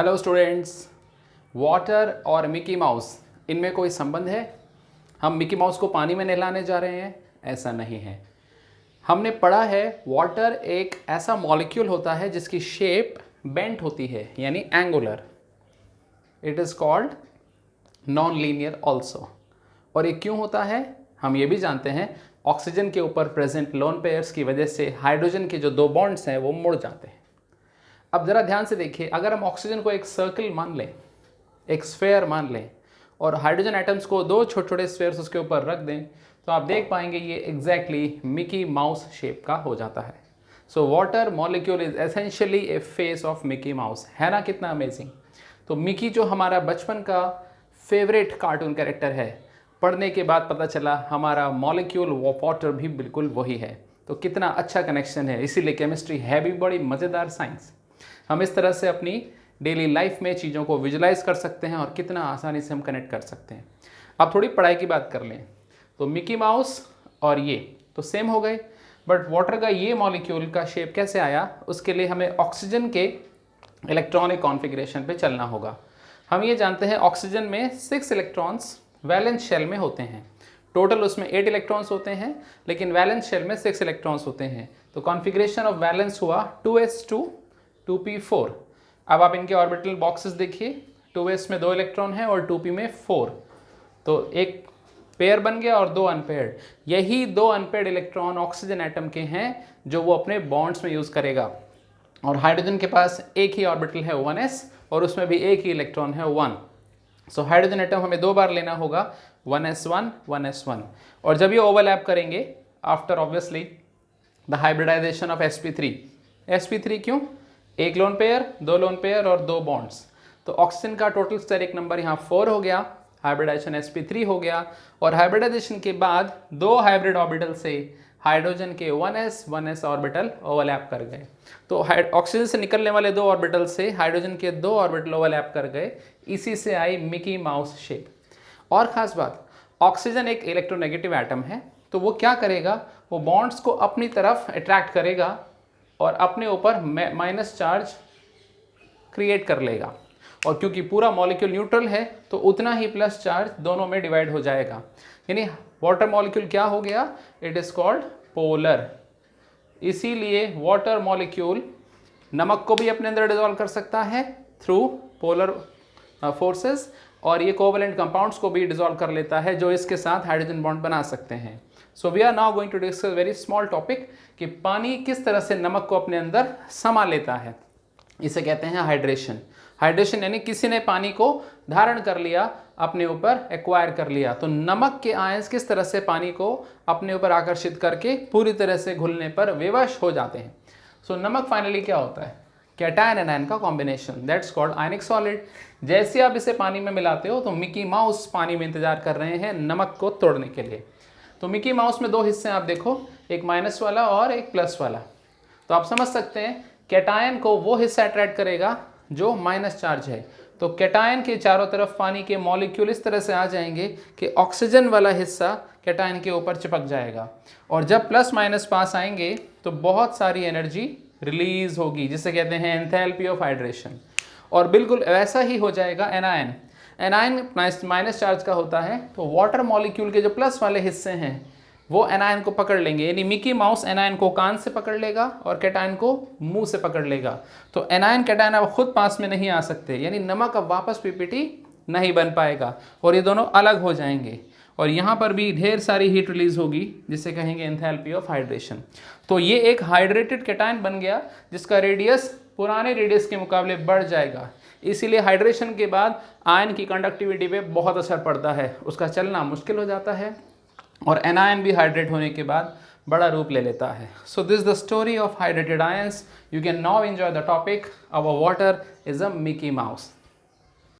Hello students, water और Mickey mouse इनमें कोई संबंध है? हम मिकी माउस को पानी में नहलाने जा रहे हैं? ऐसा नहीं है। हमने पढ़ा है वाटर एक ऐसा मॉलिक्यूल होता है जिसकी शेप बेंट होती है, यानी angular. It is called non linear also. और ये क्यों होता है हम ये भी जानते हैं। ऑक्सीजन के ऊपर प्रेजेंट लोन पेयर्स की वजह से हाइड्रोजन के जो दो बॉन्ड्स हैं वो मुड़ जाते हैं। अब ज़रा ध्यान से देखिए, अगर हम ऑक्सीजन को एक सर्कल मान लें, एक स्फेयर मान लें, और हाइड्रोजन एटम्स को दो छोटे छोटे स्फेयर्स उसके ऊपर रख दें, तो आप देख पाएंगे ये एग्जैक्टली मिकी माउस शेप का हो जाता है। So water molecule is essentially A face of Mickey mouse. है ना कितना अमेजिंग। तो मिकी जो हमारा बचपन का फेवरेट कार्टून कैरेक्टर है, पढ़ने के बाद पता चला हमारा मॉलिक्यूल वाटर भी बिल्कुल वही है। तो कितना अच्छा कनेक्शन है। इसीलिए केमिस्ट्री है भी बड़ी मज़ेदार साइंस। हम इस तरह से अपनी डेली लाइफ में चीज़ों को विजुलाइज कर सकते हैं और कितना आसानी से हम कनेक्ट कर सकते हैं। अब थोड़ी पढ़ाई की बात कर लें, तो मिकी माउस और ये तो सेम हो गए, बट वाटर का ये मॉलिक्यूल का शेप कैसे आया, उसके लिए हमें ऑक्सीजन के इलेक्ट्रॉनिक कॉन्फ़िगरेशन पे चलना होगा। हम ये जानते हैं ऑक्सीजन में 6 इलेक्ट्रॉन्स वैलेंस शेल में होते हैं। टोटल उसमें 8 इलेक्ट्रॉन्स होते हैं, लेकिन वैलेंस शेल में 6 इलेक्ट्रॉन्स होते हैं। तो कॉन्फ़िगरेशन ऑफ वैलेंस हुआ 2s2 2p4। अब आप इनके ऑर्बिटल बॉक्सेस देखिए, 2s में 2 इलेक्ट्रॉन है और 2p में 4। तो एक पेयर बन गया और 2 अनपेयर्ड। यही 2 अनपेयर्ड इलेक्ट्रॉन ऑक्सीजन एटम के हैं जो वो अपने बॉन्ड्स में यूज़ करेगा। और हाइड्रोजन के पास एक ही ऑर्बिटल है 1s, और उसमें भी एक ही इलेक्ट्रॉन है 1। सो हाइड्रोजन एटम हमें 2 बार लेना होगा, 1s1 1s1। और जब ये ओवरलैप करेंगे after obviously the hybridization of sp3। sp3 क्यों? एक लोन पेयर, 2 लोन पेयर और 2 बॉन्ड्स। तो ऑक्सीजन का टोटल स्टेरिक नंबर यहाँ 4 हो गया, हाइब्रिडाइजेशन sp3 हो गया, और हाइब्रिडाइजेशन के बाद 2 हाइब्रिड ऑर्बिटल से हाइड्रोजन के 1s ऑर्बिटल ओवरलैप कर गए। तो ऑक्सीजन से निकलने वाले 2 ऑर्बिटल से हाइड्रोजन के 2 ऑर्बिटल ओवरलैप कर गए। इसी से आई मिकी माउस शेप। और ख़ास बात, ऑक्सीजन एक इलेक्ट्रोनेगेटिव एटम है, तो वो क्या करेगा, वो बॉन्ड्स को अपनी तरफ अट्रैक्ट करेगा और अपने ऊपर माइनस चार्ज क्रिएट कर लेगा। और क्योंकि पूरा मॉलिक्यूल न्यूट्रल है, तो उतना ही प्लस चार्ज दोनों में डिवाइड हो जाएगा। यानी वाटर मॉलिक्यूल क्या हो गया, इट इज़ कॉल्ड पोलर। इसीलिए वाटर मॉलिक्यूल नमक को भी अपने अंदर डिजॉल्व कर सकता है थ्रू पोलर फोर्सेस, और ये कोवलेंट कंपाउंड्स को भी डिजॉल्व कर लेता है जो इसके साथ हाइड्रोजन बॉन्ड बना सकते हैं। So we are now going to discuss very small topic कि पानी किस तरह से नमक को अपने अंदर समा लेता है। इसे कहते हैं हाइड्रेशन। हाइड्रेशन यानी किसी ने पानी को धारण कर लिया, अपने ऊपर एक्वायर कर लिया। तो नमक के आयंस किस तरह से पानी को अपने ऊपर आकर्षित करके पूरी तरह से घुलने पर विवश हो जाते हैं। सो नमक फाइनली क्या होता है, कैटायन एनायन का combination, that's called ionic solid. जैसे आप इसे पानी में मिलाते हो तो मिकी माउस पानी में इंतजार कर रहे हैं नमक को तोड़ने के लिए। तो मिकी माउस में 2 हिस्से आप देखो, एक माइनस वाला और एक प्लस वाला। तो आप समझ सकते हैं कैटायन को वो हिस्सा अट्रैक्ट करेगा जो माइनस चार्ज है। तो कैटायन के चारों तरफ पानी के मॉलिक्यूल इस तरह से आ जाएंगे कि ऑक्सीजन वाला हिस्सा कैटायन के ऊपर चिपक जाएगा, और जब प्लस माइनस पास आएंगे तो बहुत सारी एनर्जी रिलीज होगी, जिसे कहते हैं एंथैल्पी ऑफ हाइड्रेशन। और बिल्कुल वैसा ही हो जाएगा एनायन। एनायन माइनस चार्ज का होता है, तो वाटर मॉलिक्यूल के जो प्लस वाले हिस्से हैं वो एनायन को पकड़ लेंगे। यानी मिकी माउस एनायन को कान से पकड़ लेगा और कैटायन को मुंह से पकड़ लेगा। तो एनायन कैटायन अब खुद पास में नहीं आ सकते, यानी नमक अब वापस पीपीटी नहीं बन पाएगा और ये दोनों अलग हो जाएंगे। और यहाँ पर भी ढेर सारी हीट रिलीज होगी, जिसे कहेंगे एंथैल्पी ऑफ हाइड्रेशन। तो ये एक हाइड्रेटेड कैटायन बन गया जिसका रेडियस पुराने रेडियस के मुकाबले बढ़ जाएगा। इसीलिए हाइड्रेशन के बाद आयन की कंडक्टिविटी पे बहुत असर पड़ता है, उसका चलना मुश्किल हो जाता है, और एनायन भी हाइड्रेट होने के बाद बड़ा रूप ले लेता है। So this the story of hydrated ions. You can now enjoy the topic. Our water is a Mickey mouse.